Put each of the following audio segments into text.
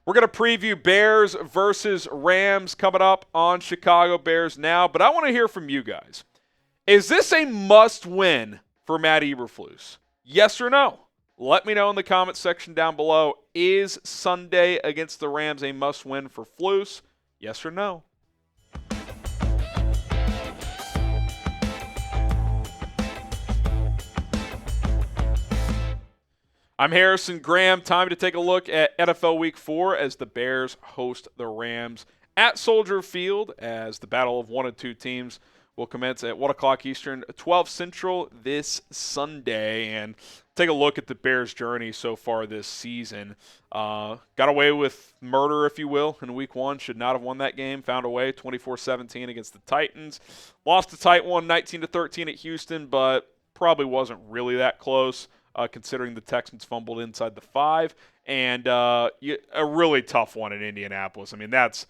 We're going to preview Bears versus Rams coming up on Chicago Bears Now, but I want to hear from you guys. Is this a must-win for Matt Eberflus? Yes or no? Let me know in the comments section down below. Is Sunday against the Rams a must-win for Flus? Yes or no? I'm Harrison Graham. Time to take a look at NFL Week 4 as the Bears host the Rams at Soldier Field, as the battle of 1 and 2 teams will commence at 1 o'clock Eastern, 12 Central this Sunday. And take a look at the Bears' journey so far this season. Got away with murder, if you will, in Week 1. Should not have won that game. Found a way, 24-17 against the Titans. Lost to tight one, 19-13 at Houston, but probably wasn't really that close. Considering the Texans fumbled inside the 5, and a really tough one in Indianapolis. I mean, that's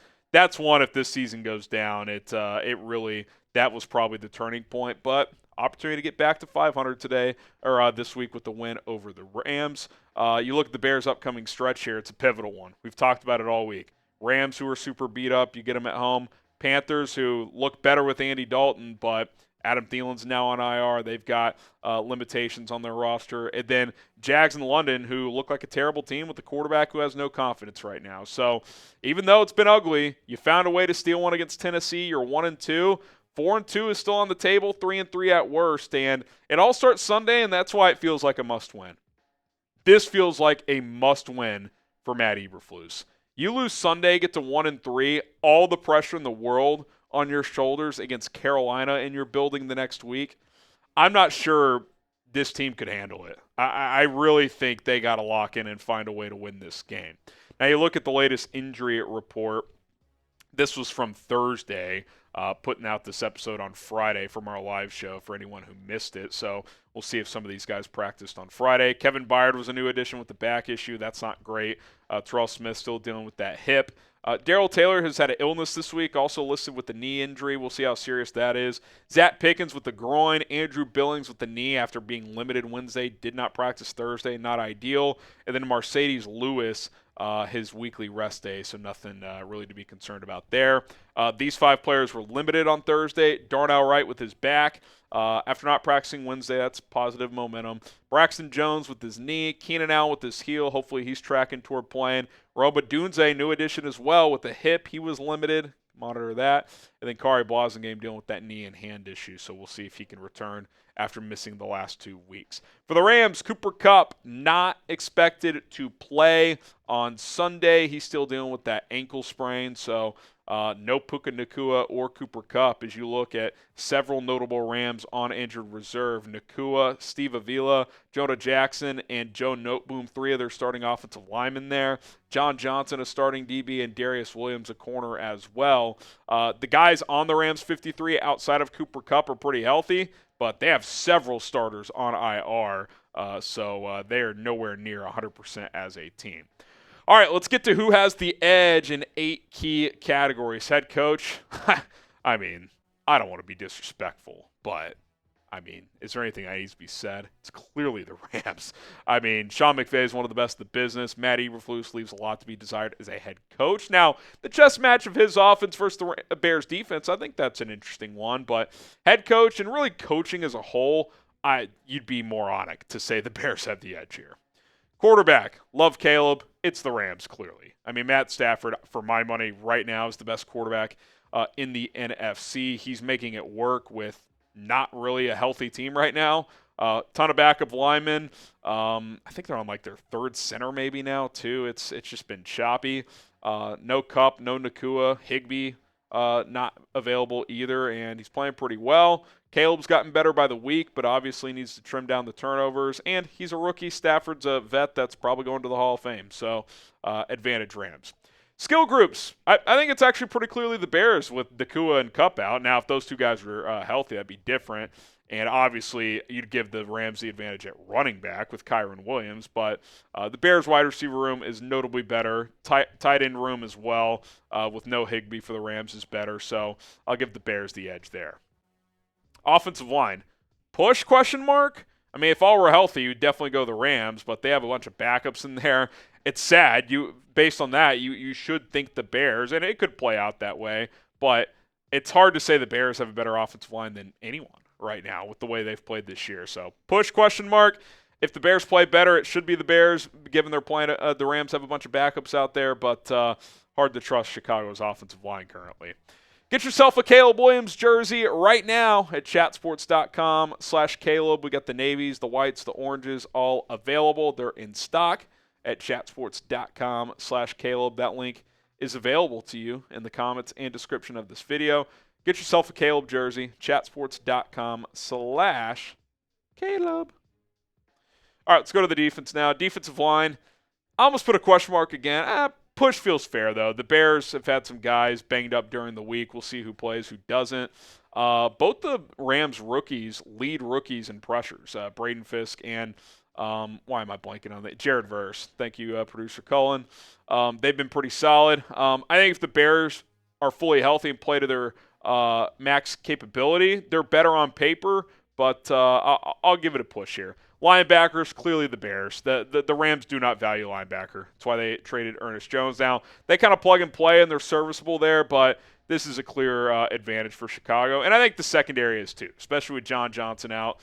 one, if this season goes down, that was probably the turning point. But opportunity to get back to 500 today, or this week, with the win over the Rams. You look at the Bears' upcoming stretch here, it's a pivotal one. We've talked about it all week. Rams, who are super beat up, you get them at home. Panthers, who look better with Andy Dalton, but Adam Thielen's now on IR. They've got limitations on their roster. And then Jags in London, who look like a terrible team with a quarterback who has no confidence right now. So even though it's been ugly, you found a way to steal one against Tennessee. You're 1-2. 4-2 is still on the table, 3-3 at worst. And it all starts Sunday, and that's why it feels like a must-win. This feels like a must-win for Matt Eberflus. You lose Sunday, get to 1-3, all the pressure in the world on your shoulders against Carolina, and you're building the next week. I'm not sure this team could handle it. I really think they got to lock in and find a way to win this game. Now, you look at the latest injury report. This was from Thursday, putting out this episode on Friday from our live show for anyone who missed it. So we'll see if some of these guys practiced on Friday. Kevin Byard was a new addition with the back issue. That's not great. Terrell Smith still dealing with that hip. Darrell Taylor has had an illness this week, also listed with the knee injury. We'll see how serious that is. Zach Pickens with the groin. Andrew Billings with the knee after being limited Wednesday. Did not practice Thursday. Not ideal. And then Mercedes Lewis, his weekly rest day, so nothing really to be concerned about there. These 5 players were limited on Thursday. Darnell Wright with his back. After not practicing Wednesday, that's positive momentum. Braxton Jones with his knee. Keenan Allen with his heel. Hopefully he's tracking toward playing. Roma Dunze, new addition as well with the hip. He was limited. Monitor that. And then Kari Blasingame dealing with that knee and hand issue, so we'll see if he can return after missing the last 2 weeks. For the Rams, Cooper Kupp not expected to play on Sunday. He's still dealing with that ankle sprain, so no Puka Nacua or Cooper Kupp as you look at several notable Rams on injured reserve. Nacua, Steve Avila, Jonah Jackson, and Joe Noteboom, 3 of their starting offensive linemen there. John Johnson, a starting DB, and Darius Williams, a corner as well. The guys on the Rams 53 outside of Cooper Kupp are pretty healthy, but they have several starters on IR, so they are nowhere near 100% as a team. All right, let's get to who has the edge in 8 key categories. Head coach, I mean, I don't want to be disrespectful, but, I mean, is there anything that needs to be said? It's clearly the Rams. I mean, Sean McVay is one of the best in the business. Matt Eberflus leaves a lot to be desired as a head coach. Now, the chess match of his offense versus the Bears defense, I think that's an interesting one. But head coach and really coaching as a whole, you'd be moronic to say the Bears have the edge here. Quarterback, love Caleb. It's the Rams, clearly. I mean, Matt Stafford, for my money right now, is the best quarterback in the NFC. He's making it work with not really a healthy team right now. Ton of backup linemen. I think they're on like their 3rd center maybe now, too. It's just been choppy. No Kupp, no Nacua. Higbee not available either, and he's playing pretty well. Caleb's gotten better by the week, but obviously needs to trim down the turnovers. And he's a rookie. Stafford's a vet that's probably going to the Hall of Fame. So, advantage Rams. Skill groups. I think it's actually pretty clearly the Bears with Nacua and Kupp out. Now, if those 2 guys were healthy, that'd be different. And obviously, you'd give the Rams the advantage at running back with Kyron Williams. But the Bears wide receiver room is notably better. Tight end room as well, with no Higbee for the Rams, is better. So I'll give the Bears the edge there. Offensive line. Push, question mark? I mean, if all were healthy, you'd definitely go the Rams, but they have a bunch of backups in there. It's sad. based on that, you should think the Bears, and it could play out that way, but it's hard to say the Bears have a better offensive line than anyone right now with the way they've played this year. So push question mark. If the Bears play better, it should be the Bears, given they're playing. The Rams have a bunch of backups out there, but hard to trust Chicago's offensive line currently. Get yourself a Caleb Williams jersey right now at chatsports.com/Caleb. We got the navies, the whites, the oranges all available. They're in stock at chatsports.com/Caleb. That link is available to you in the comments and description of this video. Get yourself a Caleb jersey, chatsports.com/Caleb. All right, let's go to the defense now. Defensive line, I almost put a question mark again. Push feels fair, though. The Bears have had some guys banged up during the week. We'll see who plays, who doesn't. Both the Rams rookies lead rookies in pressures, Braden Fisk and why am I blanking on that? Jared Verse. Thank you, Producer Cullen. They've been pretty solid. I think if the Bears are fully healthy and play to their max capability, they're better on paper, but I'll give it a push here. Linebackers, clearly the Bears. The Rams do not value linebacker. That's why they traded Ernest Jones. Now, they kind of plug and play, and they're serviceable there, but this is a clear advantage for Chicago. And I think the secondary is too, especially with John Johnson out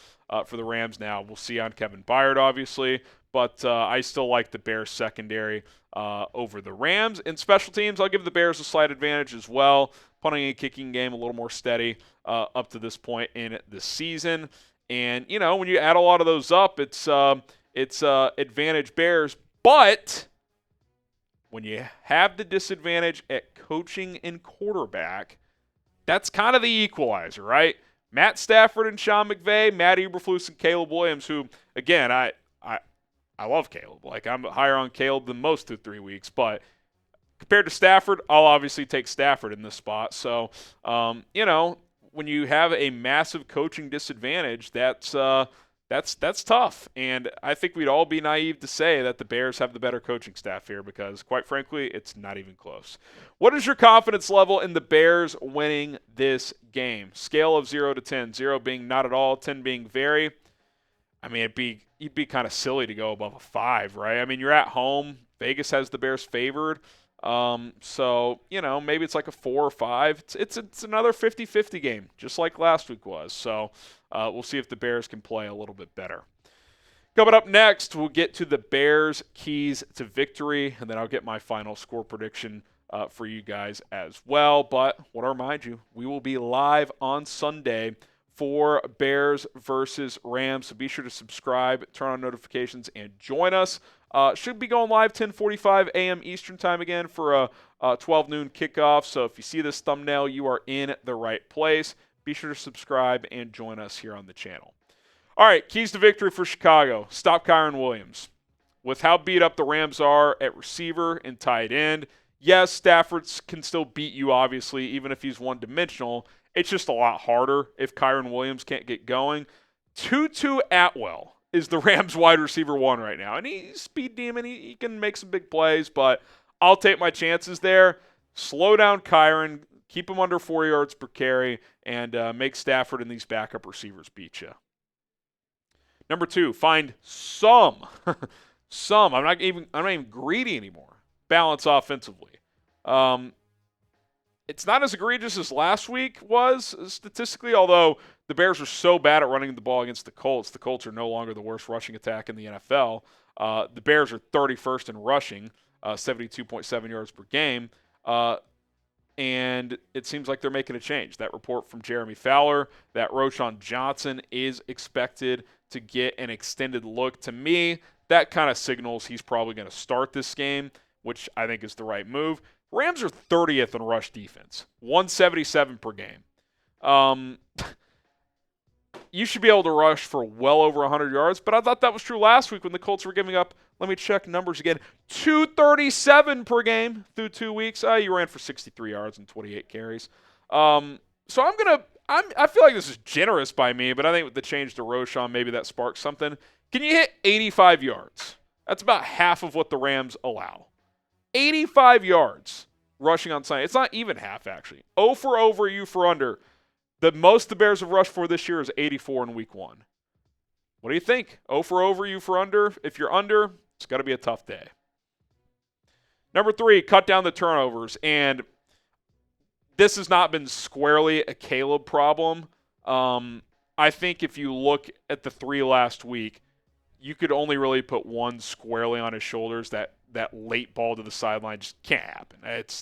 for the Rams now. We'll see on Kevin Byard, obviously, but I still like the Bears secondary over the Rams. In special teams, I'll give the Bears a slight advantage as well. Punting and kicking game a little more steady up to this point in the season. And, you know, when you add a lot of those up, it's advantage Bears. But when you have the disadvantage at coaching and quarterback, that's kind of the equalizer, right? Matt Stafford and Sean McVay, Matt Eberflus and Caleb Williams, who, again, I love Caleb. Like, I'm higher on Caleb than most through 3 weeks. But compared to Stafford, I'll obviously take Stafford in this spot. So, you know, when you have a massive coaching disadvantage, that's tough. And I think we'd all be naive to say that the Bears have the better coaching staff here because, quite frankly, it's not even close. What is your confidence level in the Bears winning this game? Scale of 0 to 10, 0 being not at all, 10 being very. I mean, you'd be kind of silly to go above a 5, right? I mean, you're at home. Vegas has the Bears favored. So, you know, maybe it's like a 4 or 5. It's another 50-50 game, just like last week was. So we'll see if the Bears can play a little bit better. Coming up next, we'll get to the Bears' keys to victory, and then I'll get my final score prediction for you guys as well. But I want to remind you, we will be live on Sunday for Bears versus Rams. So be sure to subscribe, turn on notifications, and join us. Should be going live 10:45 a.m. Eastern time again for a 12 noon kickoff. So if you see this thumbnail, you are in the right place. Be sure to subscribe and join us here on the channel. All right, keys to victory for Chicago. Stop Kyren Williams. With how beat up the Rams are at receiver and tight end, yes, Stafford can still beat you, obviously, even if he's one-dimensional. It's just a lot harder if Kyren Williams can't get going. Tutu Atwell is the Rams wide receiver 1 right now. And he's speed demon. He can make some big plays, but I'll take my chances there. Slow down Kyren, keep him under 4 yards per carry, and make Stafford and these backup receivers beat you. Number 2, find some. I'm not even greedy anymore. Balance offensively. It's not as egregious as last week was statistically, although the Bears are so bad at running the ball against the Colts. The Colts are no longer the worst rushing attack in the NFL. The Bears are 31st in rushing, 72.7 yards per game. And it seems like they're making a change. That report from Jeremy Fowler, that Roschon Johnson is expected to get an extended look. To me, that kind of signals he's probably going to start this game, which I think is the right move. Rams are 30th in rush defense, 177 per game. You should be able to rush for well over 100 yards, but I thought that was true last week when the Colts were giving up, let me check numbers again, 237 per game through 2 weeks. You ran for 63 yards and 28 carries. So I feel like this is generous by me, but I think with the change to Roschon, maybe that sparks something. Can you hit 85 yards? That's about half of what the Rams allow. 85 yards rushing on Sunday. It's not even half, actually. 0 for over, U for under. The most the Bears have rushed for this year is 84 in week 1. What do you think? 0 for over, U for under. If you're under, it's got to be a tough day. Number 3, cut down the turnovers. And this has not been squarely a Caleb problem. I think if you look at the 3 last week, you could only really put one squarely on his shoulders. That late ball to the sideline just can't happen.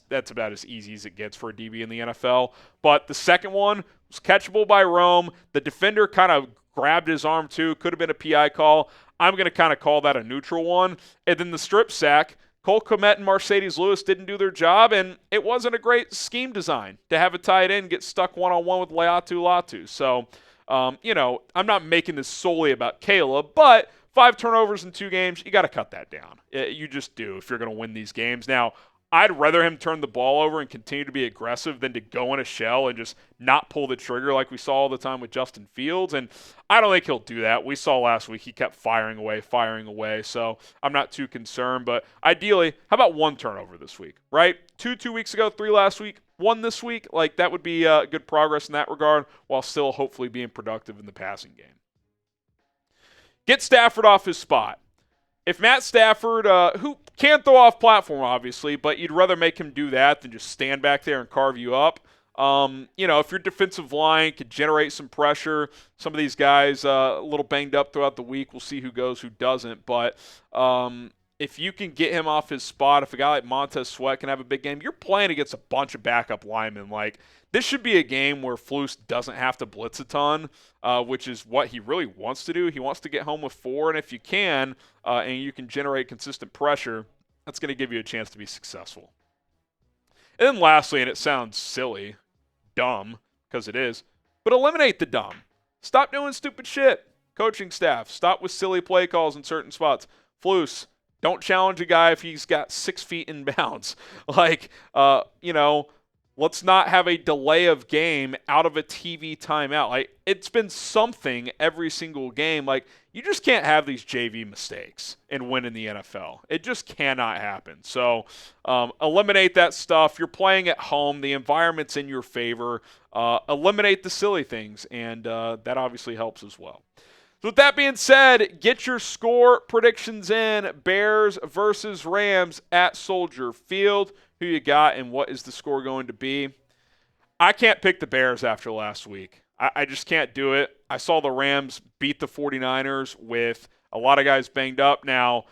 That's about as easy as it gets for a DB in the NFL. But the second one was catchable by Rome. The defender kind of grabbed his arm too. Could have been a PI call. I'm going to kind of call that a neutral one. And then the strip sack, Cole Kmet and Mercedes Lewis didn't do their job, and it wasn't a great scheme design to have a tight end get stuck one-on-one with Leatu Latu. So, I'm not making this solely about Caleb, but 5 turnovers in 2 games, you got to cut that down. You just do if you're going to win these games. Now, I'd rather him turn the ball over and continue to be aggressive than to go in a shell and just not pull the trigger like we saw all the time with Justin Fields. And I don't think he'll do that. We saw last week he kept firing away. So I'm not too concerned. But ideally, how about 1 turnover this week, right? 2 weeks ago, 3 last week, 1 this week. Like, that would be good progress in that regard while still hopefully being productive in the passing game. Get Stafford off his spot. If Matt Stafford, who can throw off platform, obviously, but you'd rather make him do that than just stand back there and carve you up. If your defensive line could generate some pressure, some of these guys a little banged up throughout the week. We'll see who goes, who doesn't. But if you can get him off his spot, if a guy like Montez Sweat can have a big game, you're playing against a bunch of backup linemen. Like, this should be a game where Flus doesn't have to blitz a ton, which is what he really wants to do. He wants to get home with 4, and if you can, and you can generate consistent pressure, that's going to give you a chance to be successful. And then lastly, and it sounds silly, dumb, because it is, but eliminate the dumb. Stop doing stupid shit. Coaching staff, stop with silly play calls in certain spots. Flus, don't challenge a guy if he's got 6 feet in bounds. Let's not have a delay of game out of a TV timeout. Like, it's been something every single game. Like, you just can't have these JV mistakes and win in the NFL. It just cannot happen. So eliminate that stuff. You're playing at home. The environment's in your favor. Eliminate the silly things, and that obviously helps as well. So with that being said, get your score predictions in. Bears versus Rams at Soldier Field. Who you got and what is the score going to be? I can't pick the Bears after last week. I just can't do it. I saw the Rams beat the 49ers with a lot of guys banged up. Now,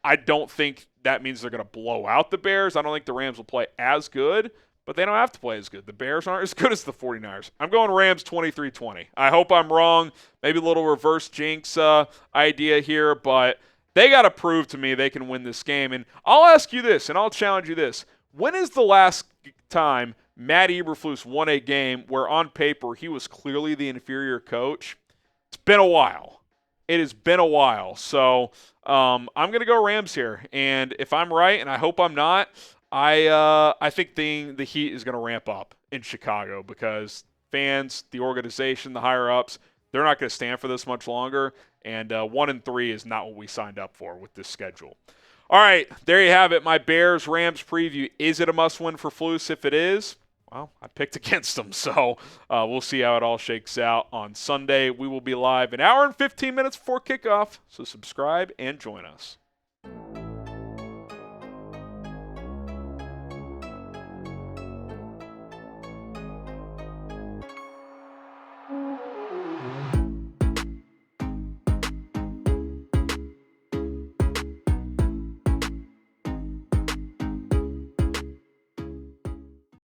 I don't think that means they're going to blow out the Bears. I don't think the Rams will play as good, but they don't have to play as good. The Bears aren't as good as the 49ers. I'm going Rams 23-20. I hope I'm wrong. Maybe a little reverse jinx idea here, but they got to prove to me they can win this game. And I'll ask you this, and I'll challenge you this. When is the last time Matt Eberflus won a game where on paper he was clearly the inferior coach? It's been a while. It has been a while. So I'm going to go Rams here. And if I'm right, and I hope I'm not, I think the heat is going to ramp up in Chicago because fans, the organization, the higher-ups, they're not going to stand for this much longer. And 1-3 is not what we signed up for with this schedule. All right, there you have it, my Bears-Rams preview. Is it a must-win for Flus? If it is, well, I picked against them, so we'll see how it all shakes out on Sunday. We will be live an hour and 15 minutes before kickoff, so subscribe and join us.